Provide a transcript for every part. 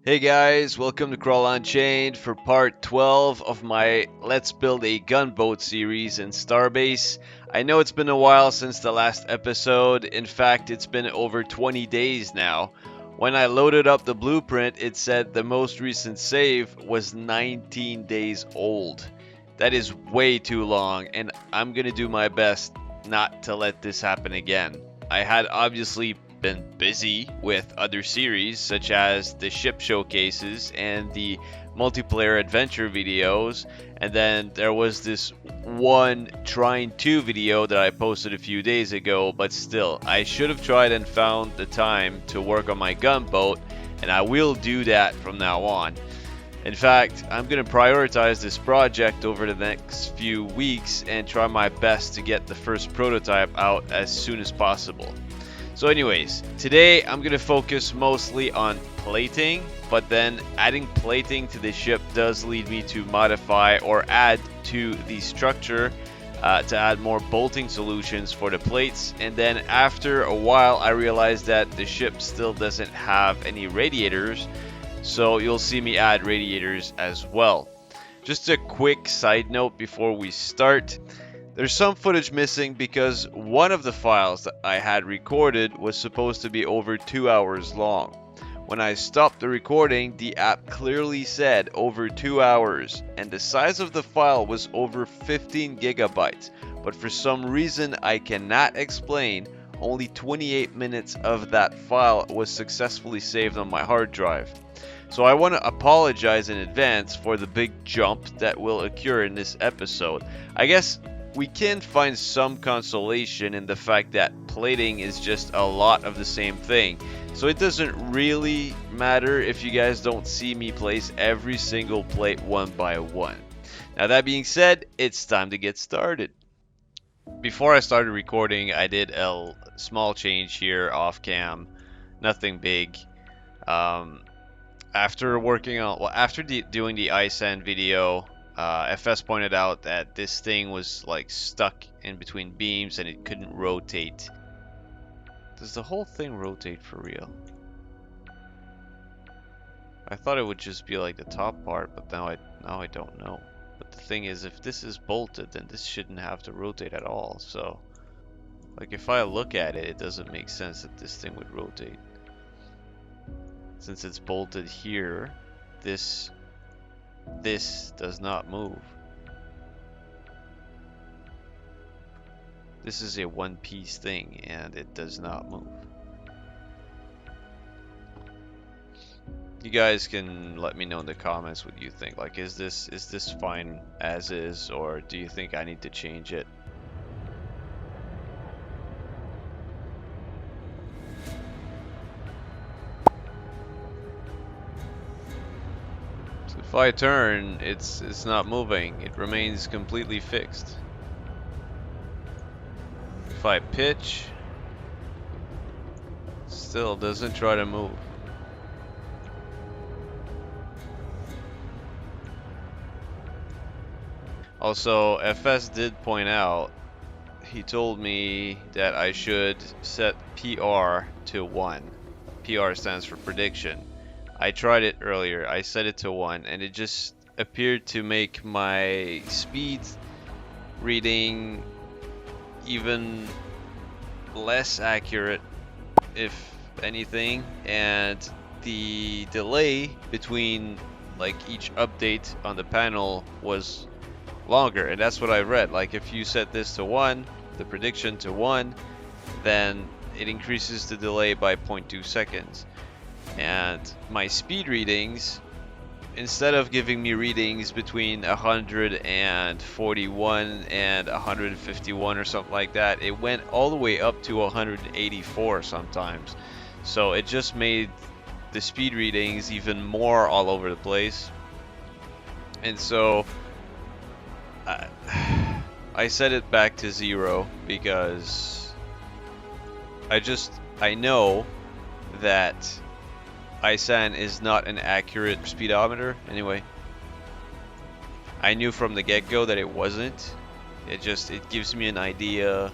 Hey guys, welcome to Crawl Unchained for part 12 of my Let's Build a Gunboat series in Starbase. I know it's been a while since the last episode. In fact, it's been over 20 days now. When I loaded up the blueprint, it said the most recent save was 19 days old. That is way too long, and I'm gonna do my best not to let this happen again. I had obviously been busy with other series such as the ship showcases and the multiplayer adventure videos, and then there was this one trying to video that I posted a few days ago, but still I should have tried and found the time to work on my gunboat, and I will do that from now on. In fact, I'm going to prioritize this project over the next few weeks and try my best to get the first prototype out as soon as possible. So anyways, today I'm going to focus mostly on plating, but then adding plating to the ship does lead me to modify or add to the structure to add more bolting solutions for the plates. And then after a while I realized that the ship still doesn't have any radiators, so you'll see me add radiators as well. Just a quick side note before we start. There's some footage missing because one of the files that I had recorded was supposed to be over 2 hours long. When I stopped the recording, the app clearly said over 2 hours, and the size of the file was over 15 gigabytes. But for some reason I cannot explain, only 28 minutes of that file was successfully saved on my hard drive. So I want to apologize in advance for the big jump that will occur in this episode. I guess we can find some consolation in the fact that plating is just a lot of the same thing. So it doesn't really matter if you guys don't see me place every single plate one by one. Now that being said, it's time to get started. Before I started recording, I did a small change here off cam. Nothing big. After doing the ice end video, FS pointed out that this thing was like stuck in between beams and it couldn't rotate. Does the whole thing rotate for real? I thought it would just be like the top part, but now I don't know. But the thing is, if this is bolted, then this shouldn't have to rotate at all. So, like if I look at it, it doesn't make sense that this thing would rotate. Since it's bolted here, this does not move. This is a one-piece thing and it does not move. You guys can let me know in the comments what you think. Like, is this fine as is, or do you think I need to change it? If I turn, it's not moving. It remains completely fixed. If I pitch, still doesn't try to move. Also, FS did point out, he told me that I should set PR to 1. PR stands for prediction. I tried it earlier, I set it to 1, and it just appeared to make my speed reading even less accurate, if anything, and the delay between like each update on the panel was longer, and that's what I read. Like if you set this to 1, the prediction to 1, then it increases the delay by 0.2 seconds. And my speed readings, instead of giving me readings between 141 and 151 or something like that, it went all the way up to 184 sometimes. So it just made the speed readings even more all over the place. And so I set it back to 0 because I know that ISAN is not an accurate speedometer. Anyway, I knew from the get-go that it wasn't. It gives me an idea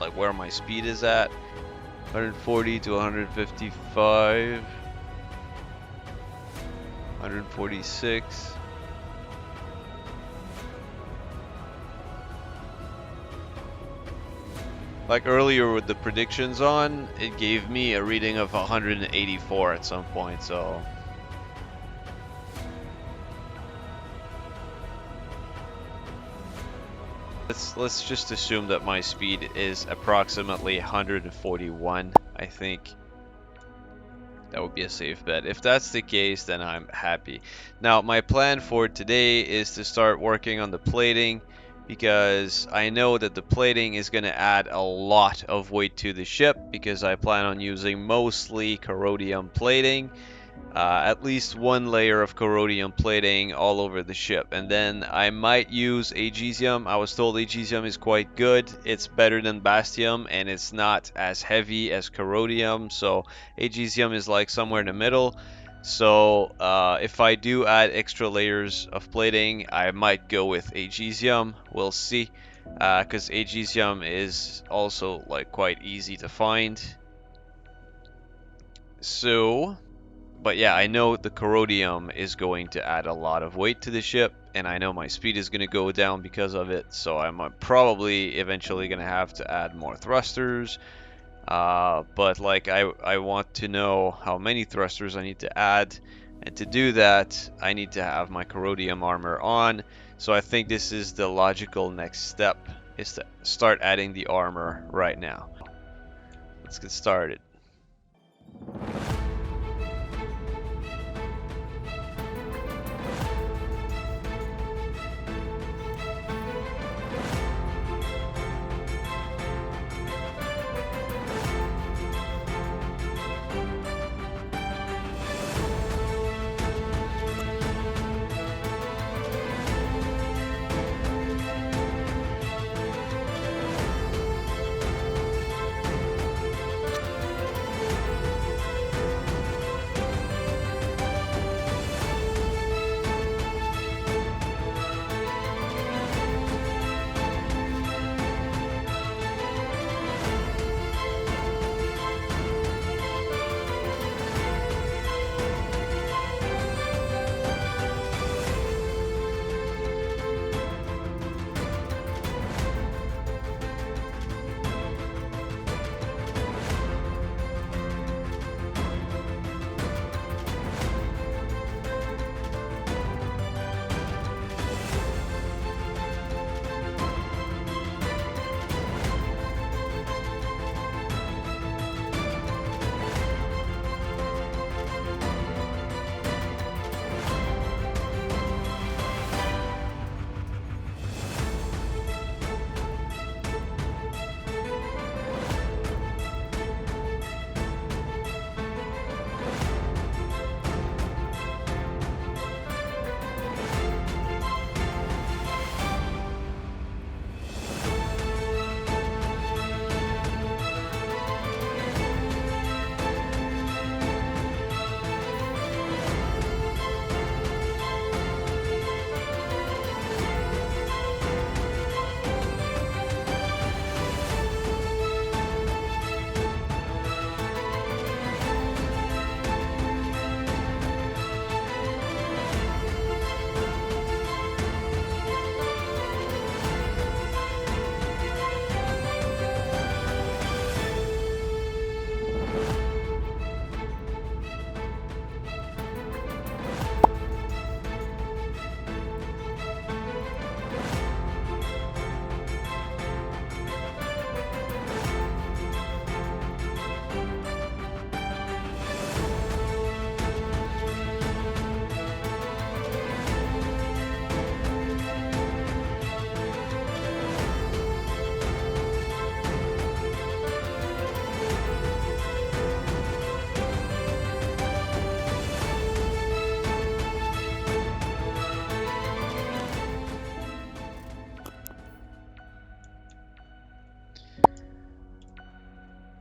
like where my speed is at. 140 to 155. 146. Like earlier with the predictions on, it gave me a reading of 184 at some point, so let's just assume that my speed is approximately 141, I think. That would be a safe bet. If that's the case, then I'm happy. Now, my plan for today is to start working on the plating because I know that the plating is going to add a lot of weight to the ship because I plan on using mostly corrodium plating. At least one layer of corrodium plating all over the ship, and then I might use agesium. I was told agesium is quite good. It's better than bastium and it's not as heavy as corrodium, so agesium is like somewhere in the middle. So if I do add extra layers of plating, I might go with agesium. We'll see, because agesium is also like quite easy to find. So but yeah, I know the corrodium is going to add a lot of weight to the ship, and I know my speed is going to go down because of it, so I'm probably eventually going to have to add more thrusters. But like I want to know how many thrusters I need to add, and to do that, I need to have my corrodium armor on. So I think this is the logical next step, is to start adding the armor right now. Let's get started.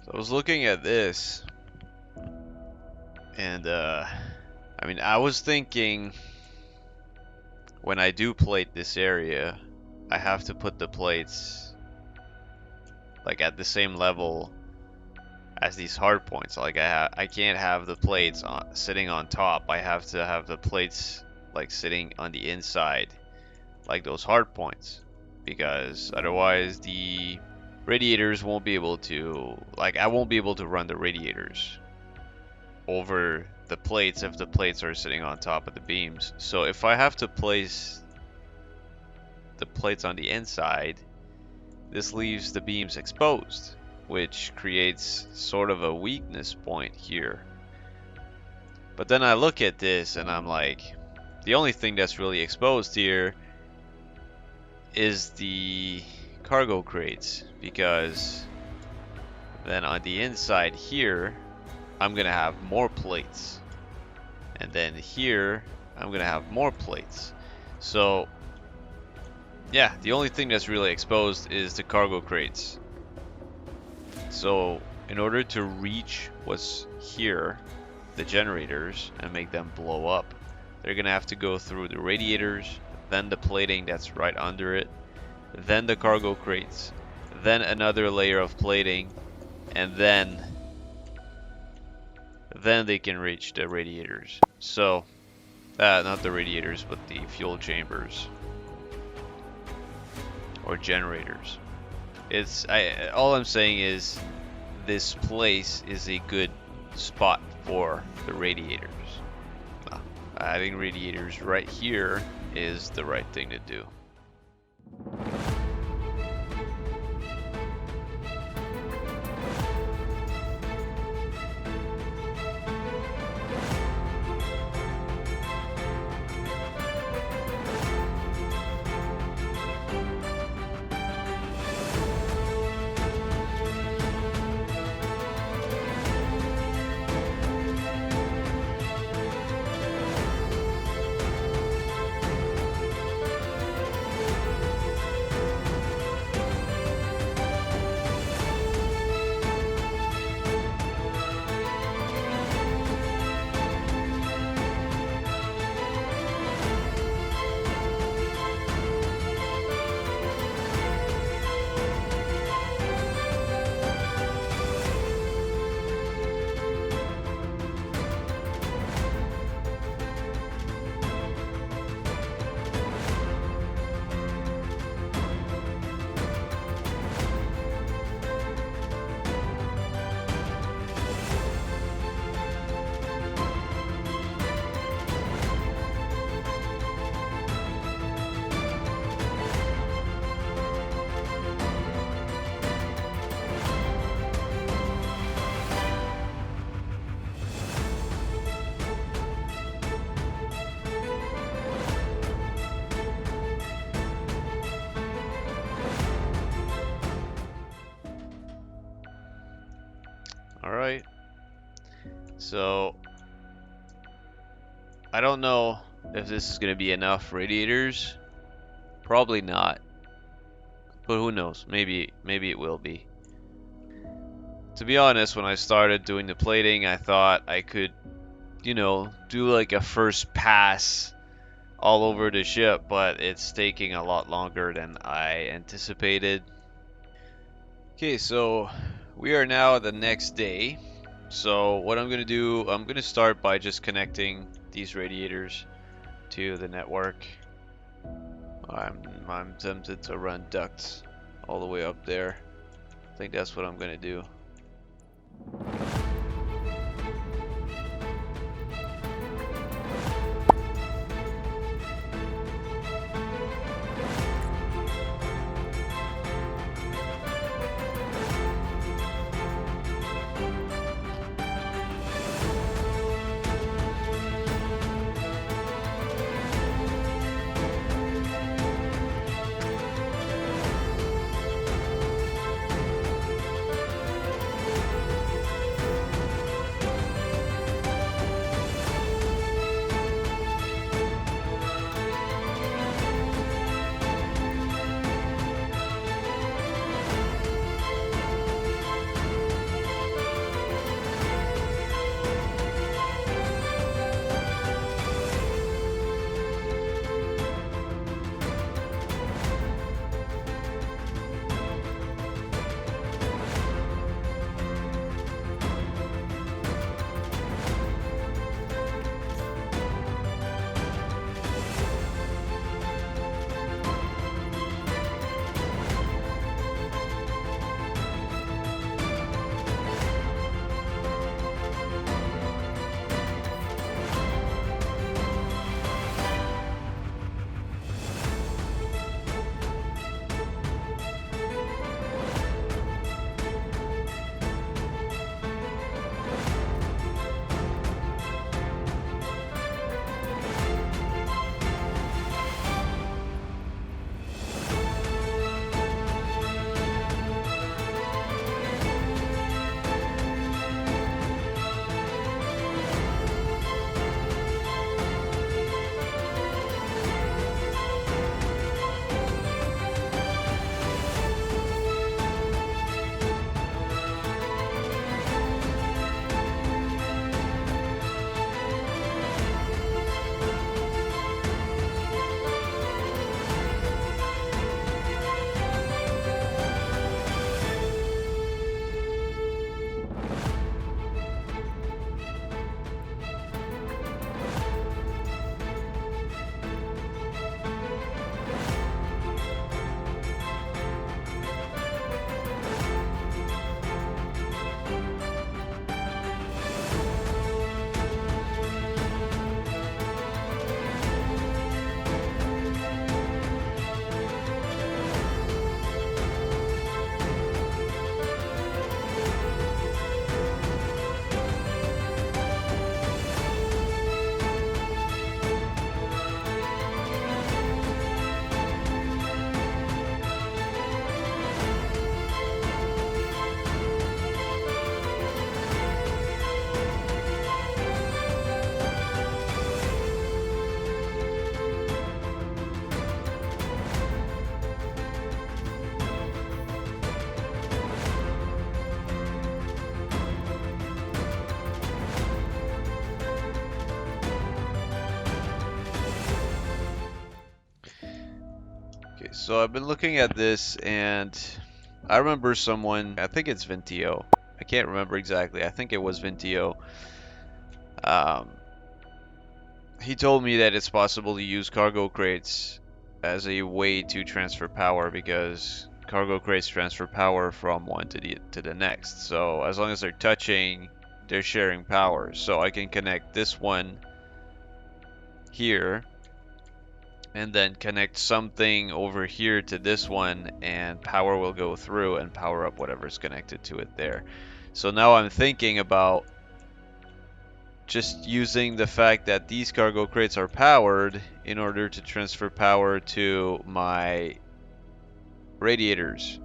So I was looking at this, and I mean, I was thinking when I do plate this area, I have to put the plates like at the same level as these hard points. Like I can't have the plates sitting on top. I have to have the plates like sitting on the inside, like those hard points, because otherwise the radiators won't be able to, like, I won't be able to run the radiators over the plates if the plates are sitting on top of the beams. So if I have to place the plates on the inside, this leaves the beams exposed, which creates sort of a weakness point here. But then I look at this and I'm like, the only thing that's really exposed here is the cargo crates, because then on the inside here I'm gonna have more plates, and then here I'm gonna have more plates. So yeah, the only thing that's really exposed is the cargo crates. So in order to reach what's here, the generators, and make them blow up, they're gonna have to go through the radiators, then the plating that's right under it, then the cargo crates, then another layer of plating, and then they can reach the radiators. So not the radiators, but the fuel chambers or generators. All I'm saying is this place is a good spot for the radiators. Having radiators right here is the right thing to do. Alright, so I don't know if this is going to be enough radiators. Probably not, but who knows, maybe it will be. To be honest, when I started doing the plating, I thought I could, you know, do like a first pass all over the ship, but it's taking a lot longer than I anticipated. Okay, so we are now the next day. So what I'm going to do, I'm going to start by just connecting these radiators to the network. I'm tempted to run ducts all the way up there. I think that's what I'm going to do. So I've been looking at this and I remember someone, I think it's Vintio. I can't remember exactly. I think it was Vintio. Um, he told me that it's possible to use cargo crates as a way to transfer power because cargo crates transfer power from one to the next. So as long as they're touching, they're sharing power. So I can connect this one here and then connect something over here to this one, and power will go through and power up whatever's connected to it there. So now I'm thinking about just using the fact that these cargo crates are powered in order to transfer power to my radiators.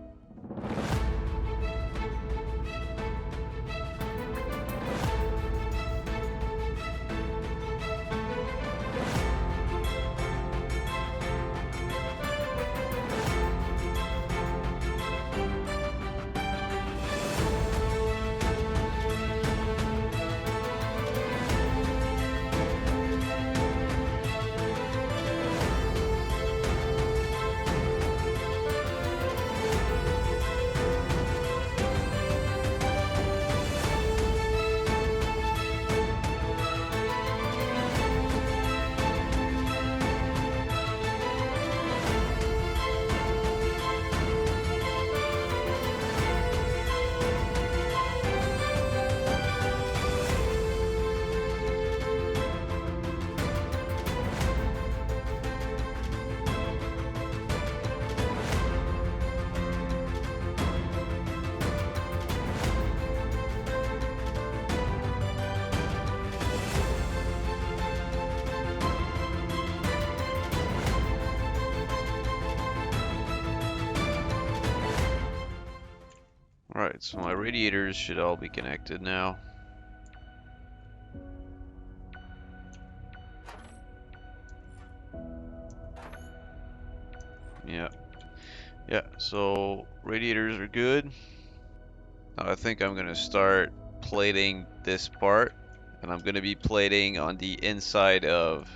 Alright, so my radiators should all be connected now. Yeah, so radiators are good. Now I think I'm gonna start plating this part, and I'm gonna be plating on the inside of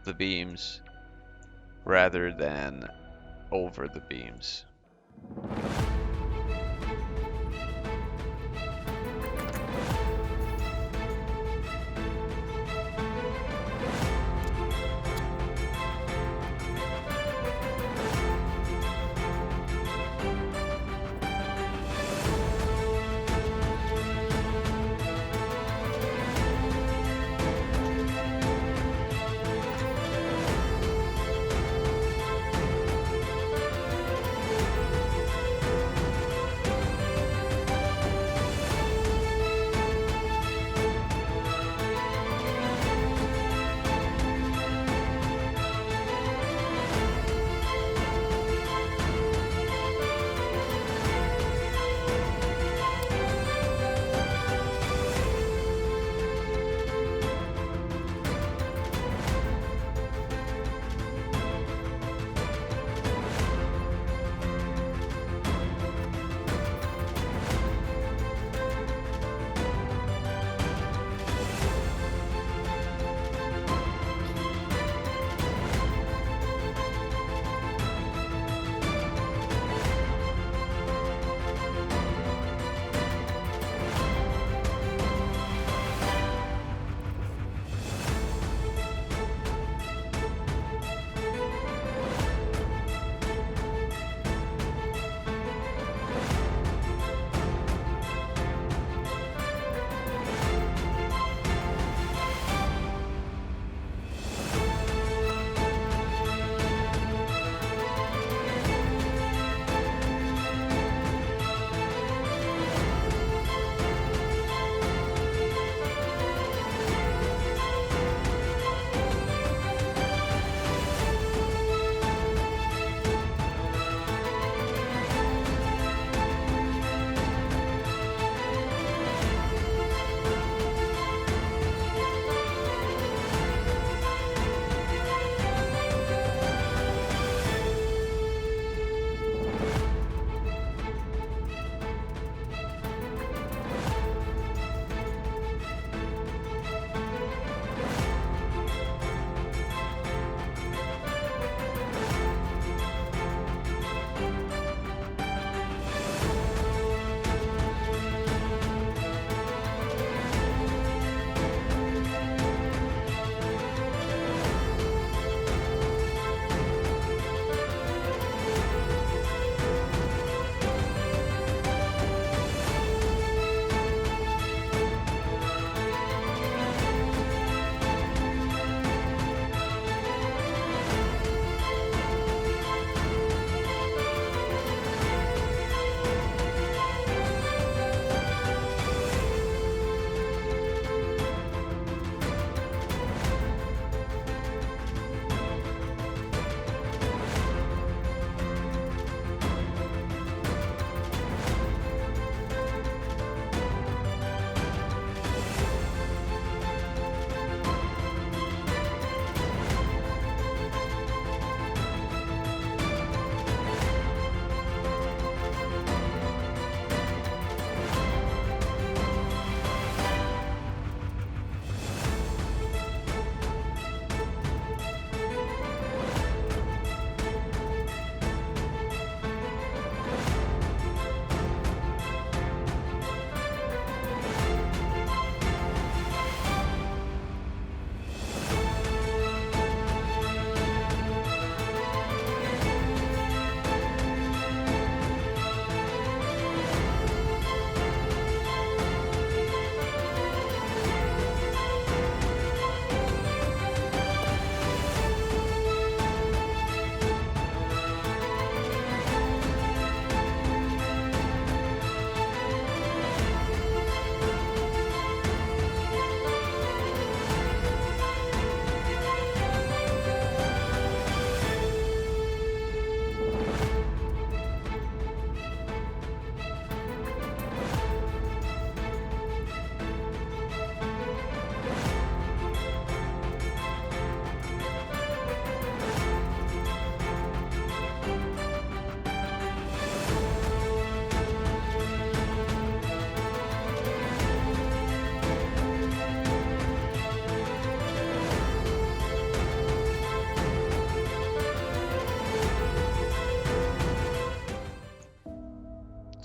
the beams rather than over the beams.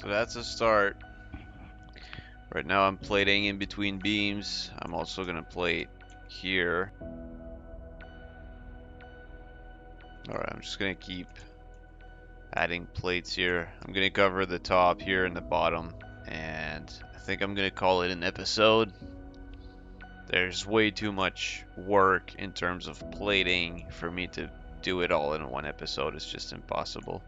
So that's a start. Right now I'm plating in between beams. I'm also gonna plate here. Alright, I'm just gonna keep adding plates here. I'm gonna cover the top here and the bottom, and I think I'm gonna call it an episode. There's way too much work in terms of plating for me to do it all in one episode. It's just impossible.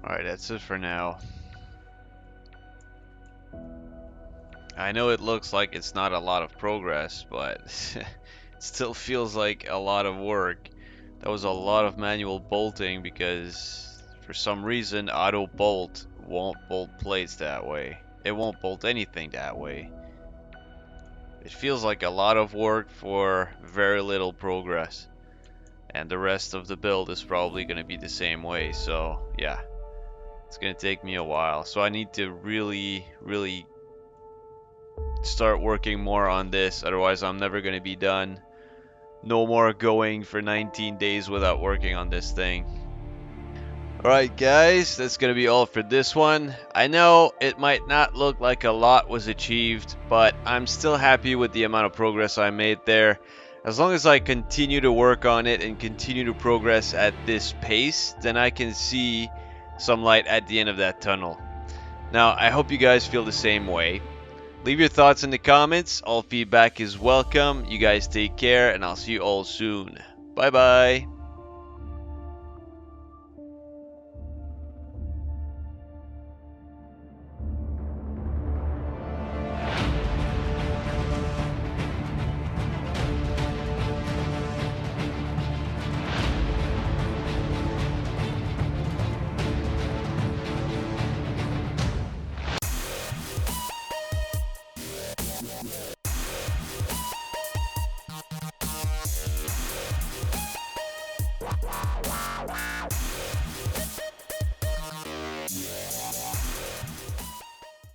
Alright, that's it for now. I know it looks like it's not a lot of progress, but it still feels like a lot of work. That was a lot of manual bolting because for some reason auto bolt won't bolt plates that way. It won't bolt anything that way. It feels like a lot of work for very little progress. And the rest of the build is probably going to be the same way, so yeah. It's gonna take me a while, so I need to really start working more on this, otherwise I'm never gonna be done. No more going for 19 days without working on this thing. Alright guys, that's gonna be all for this one. I know it might not look like a lot was achieved, but I'm still happy with the amount of progress I made there. As long as I continue to work on it and continue to progress at this pace, then I can see some light at the end of that tunnel. Now, I hope you guys feel the same way. Leave your thoughts in the comments. All feedback is welcome. You guys take care, and I'll see you all soon. Bye bye.